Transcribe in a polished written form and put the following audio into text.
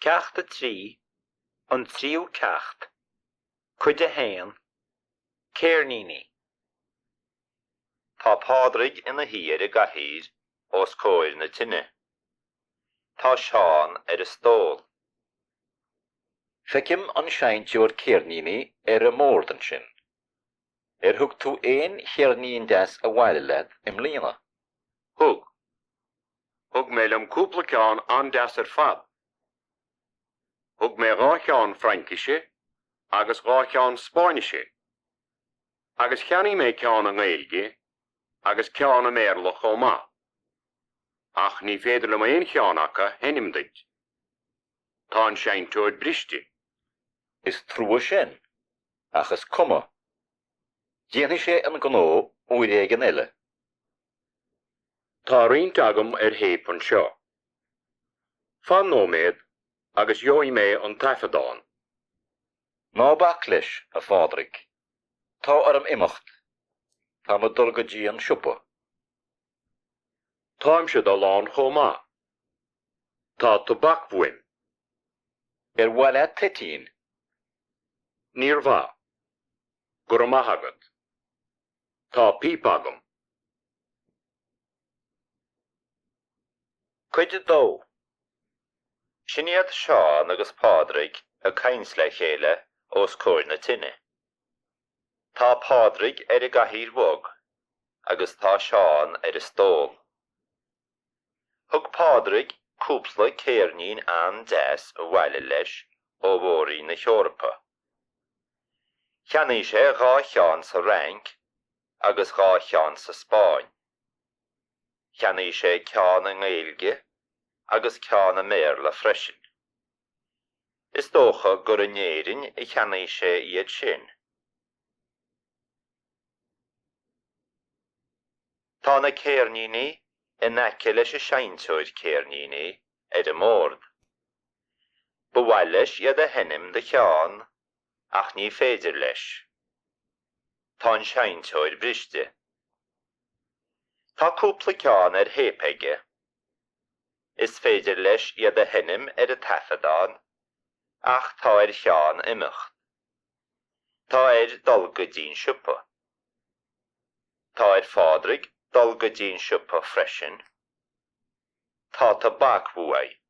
Ceacht a trí, an tríú ceacht, cuid a haon, céirníní. Tá pádraig ina híar I gcathaoir os cóir na tine. Tá Seán ar a stól. Feiceam an seintúir céirníní ar a mórdan sin. Thug tú éon cheirnín deas a bhhaile leat im líana. Thug. Thug mé am cúpla ceann an deas ar fad. Thug mé rá ceann Fraincishe agus rá ceann Spáinishe. Agus cheannaí mé ceann an Gaeilge agus ceann a méarla chomá. Ach ní féidir le aon cheann acha henimduit. Tá an seintúir briste. Is trúa sin, achas cuma. Déanana sé an gnó uair an eile. Tá riont agam ar héip an seo. Fan nóméad agus jói mé an taifedáin. Ná bach leis a fádraig. Tá arm imimecht. Tá ma dul go dtí an siúpa. Táim siad a lán chomá. Tá tobac bhuaim. Ar bhhaile tetín. Níor bha. Gur amach agad. Tá píp agam. Cuid a dó. Siniad Seán agus pádraig a cains le chéile os cóir na tine. Tá pádraig ar a gcathaoir bhog, agus tá Seán ar a stól. Thug pádraig cúpla céirnín an deas a bhhaile leis ó mhórí na Seorpa. Cheannaí sé dhá cheann sa Rank agus dhá cheann sa Spáin. Cheannaí sé ceann an Gaeilge agus ceann a méarla freisin. Is dócha gur a néirin I cheannaí sé iad sin. Tá na céirníní in aice leis a seintúir céirníní ar a mórd. Ba bhhail leis iad a henim de cheann ach ní féidir leis. Tá an seintúir briste. Tá cúpla ceann ar héipéige. Is féidir leis iad a henim ar a taifedáin ach tá ar cheann imimecht. Tá ar dul go dtín siúpa. Tá ar fádraig dul go dtín siúpa freisin. Tá tobac bhuaid.